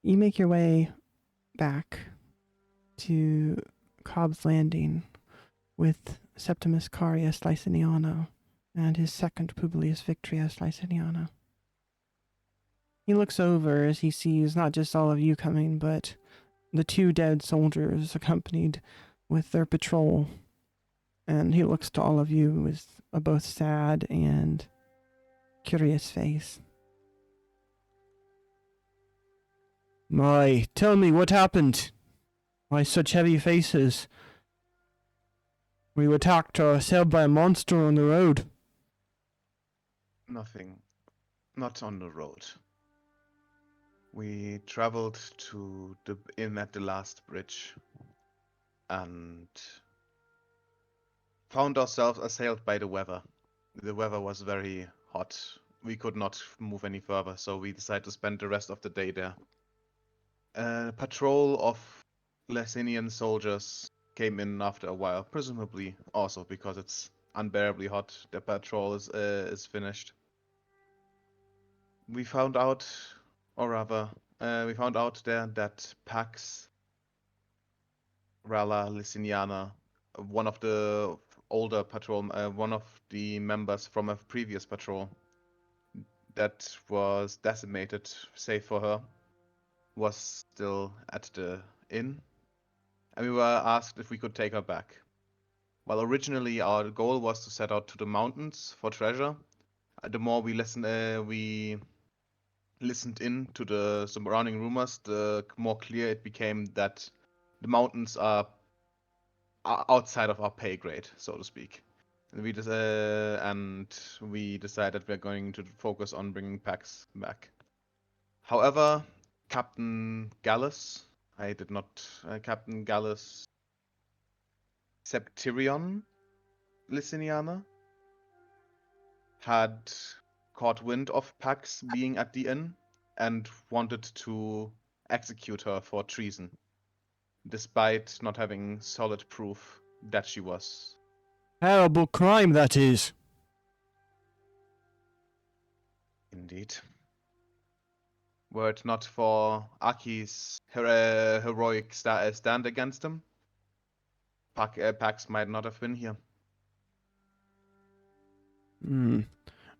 You make your way back to Cobb's Landing with Septimus Carius Liciniano and his second Publius Victrius Liciniano. He looks over as he sees not just all of you coming, but the two dead soldiers accompanied with their patrol. And he looks to all of you with a both sad and curious face. My, tell me what happened. Why such heavy faces? Were you attacked or assailed by a monster on the road? Nothing. Not on the road. We traveled to the inn at the last bridge and found ourselves assailed by the weather. The weather was very hot. We could not move any further, so we decided to spend the rest of the day there. A patrol of Lessinian soldiers came in after a while, presumably also because it's unbearably hot. The patrol is finished. We found out, or rather, we found out there that Pax Rala Liciniana, one of the older patrol, one of the members from a previous patrol that was decimated, save for her, was still at the inn, and we were asked if we could take her back. While originally our goal was to set out to the mountains for treasure, the more we listened in to the surrounding rumors, the more clear it became that the mountains are outside of our pay grade, so to speak. And we decided we're going to focus on bringing Pax back. However, Captain Gallus, Captain Gallus Septirion Liciniana had caught wind of Pax being at the inn and wanted to execute her for treason, despite not having solid proof that she was. Terrible crime that is. Indeed. Were it not for Aki's heroic stand against him, Pax might not have been here.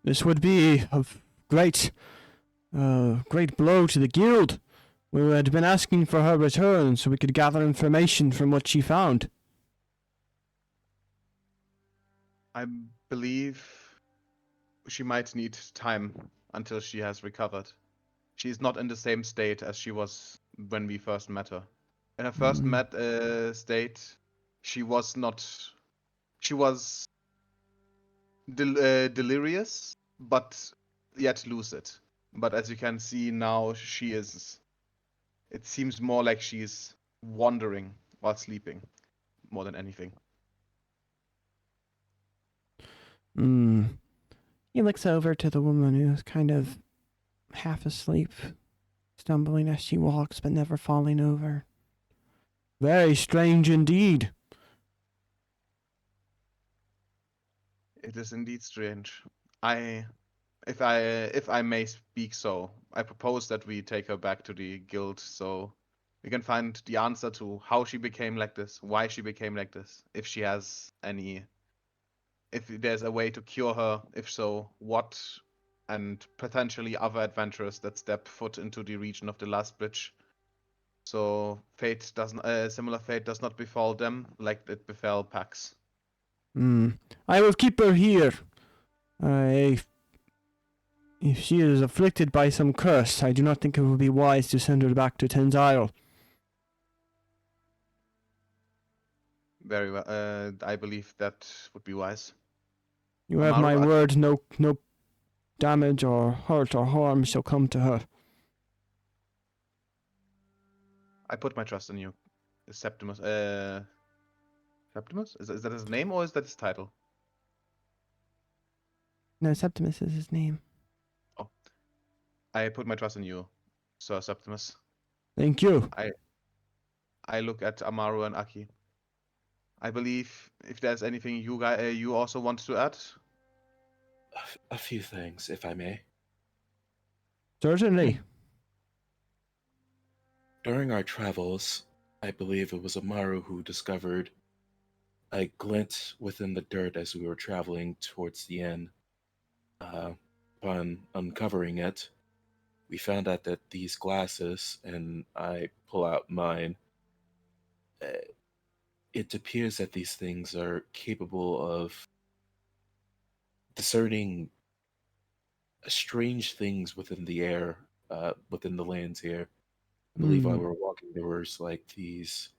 This would be a great blow to the guild. We had been asking for her return so we could gather information from what she found. I believe she might need time until she has recovered. She is not in the same state as she was when we first met her. In her first state, she was not. She was delirious, but yet lucid. But as you can see now, she is. It seems more like she's wandering while sleeping, more than anything. He looks over to the woman who's kind of half asleep, stumbling as she walks but never falling over. Very strange indeed. It is indeed strange. If I may speak so, I propose that we take her back to the guild so we can find the answer to how she became like this, why she became like this, if she has any, if there's a way to cure her, if so, what, and potentially other adventurers that step foot into the region of the last bridge. So similar fate does not befall them like it befell Pax. I will keep her here. If she is afflicted by some curse, I do not think it would be wise to send her back to Ten's Isle. Very well. I believe that would be wise. You have my word, no damage or hurt or harm shall come to her. I put my trust in you. Septimus. Septimus? Is that his name or is that his title? No, Septimus is his name. Oh. I put my trust in you, Sir Septimus. Thank you. I look at Amaru and Aki. I believe if there's anything you also want to add? A few things, if I may. Certainly. During our travels, I believe it was Amaru who discovered a glint within the dirt as we were traveling towards the end. Uh, upon uncovering it, we found out that these glasses, and I pull out mine, uh, it appears that these things are capable of discerning strange things within the air, within the lands here. I believe while Hmm. we were walking, there was like these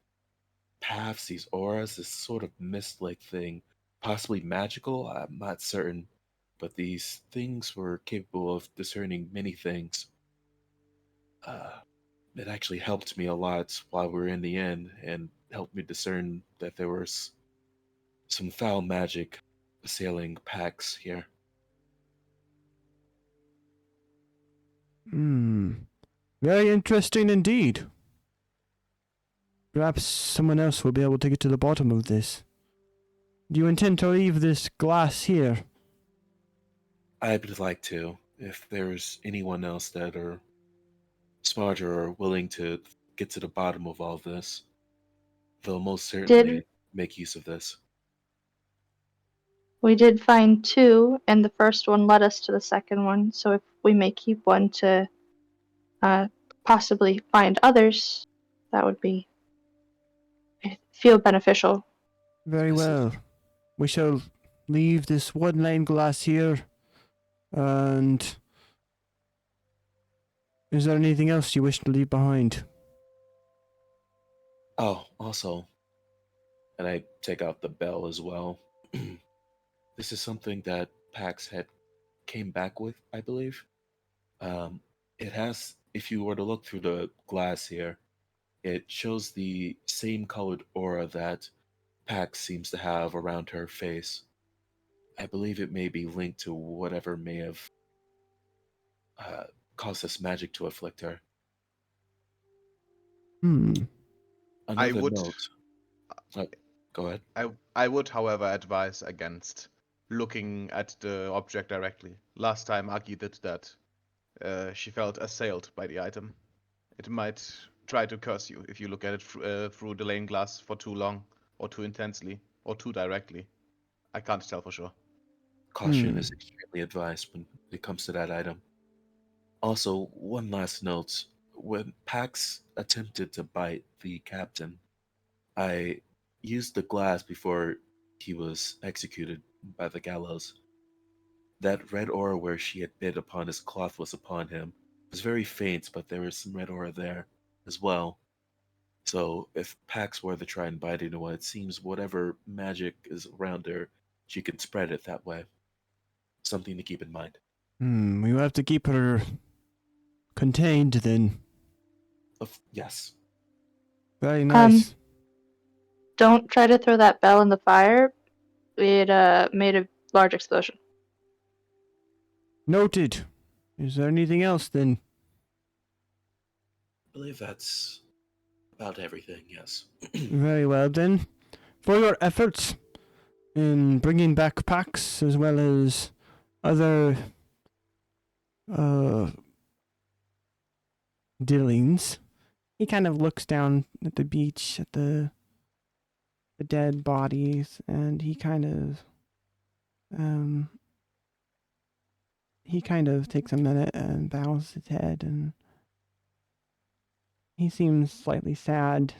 paths, these auras, this sort of mist-like thing, possibly magical. I'm not certain, but these things were capable of discerning many things. Uh, it actually helped me a lot while we were in the inn, and helped me discern that there was some foul magic assailing packs here. Hmm. Very interesting indeed. Perhaps someone else will be able to get to the bottom of this. Do you intend to leave this glass here? I would like to, if there's anyone else that are smarter or willing to get to the bottom of all this, they'll most Did certainly make use of this. we did find two, and the first one led us to the second one. So if we may keep one to possibly find others, that would be, I feel, beneficial. Very I see. well. We shall leave this one-lane glass here. And is there anything else you wish to leave behind? Oh, also, and I take out the bell as well. This is something that Pax had came back with, I believe. It has, if you were to look through the glass here, it shows the same colored aura that Pax seems to have around her face. I believe it may be linked to whatever may have uh, caused this magic to afflict her. Hmm. I Another would note. Go ahead. I would, however, advise against looking at the object directly. Last time Aki did that, she felt assailed by the item. It might try to curse you if you look at it through the lane glass for too long, or too intensely, or too directly. I can't tell for sure. Caution is extremely advised when it comes to that item. Also, one last note. When Pax attempted to bite the captain, I used the glass before he was executed by the gallows. That red aura where she had bit upon his cloth was upon him. It was very faint, but there was some red aura there as well. So if Pax were to try and bite anyone, it seems whatever magic is around her, she can spread it that way. Something to keep in mind. We will have to keep her contained then. Yes. Very nice. Don't try to throw that bell in the fire. It made a large explosion. Noted. Is there anything else then? I believe that's about everything, yes. Very well then. For your efforts in bringing back packs as well as other dealings, he kind of looks down at the beach at the dead bodies, and he kind of takes a minute and bows his head, and he seems slightly sad.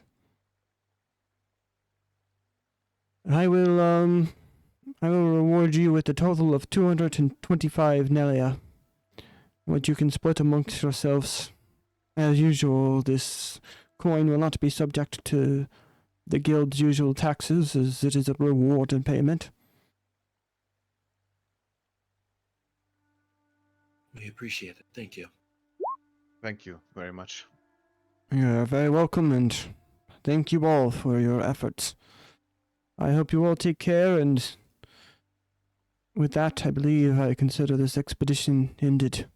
I will reward you with a total of 225 Nelia, which you can split amongst yourselves. As usual, this coin will not be subject to the guild's usual taxes, as it is a reward and payment. We appreciate it. Thank you. Thank you very much. You are very welcome, and thank you all for your efforts. I hope you all take care, and with that, I believe I consider this expedition ended.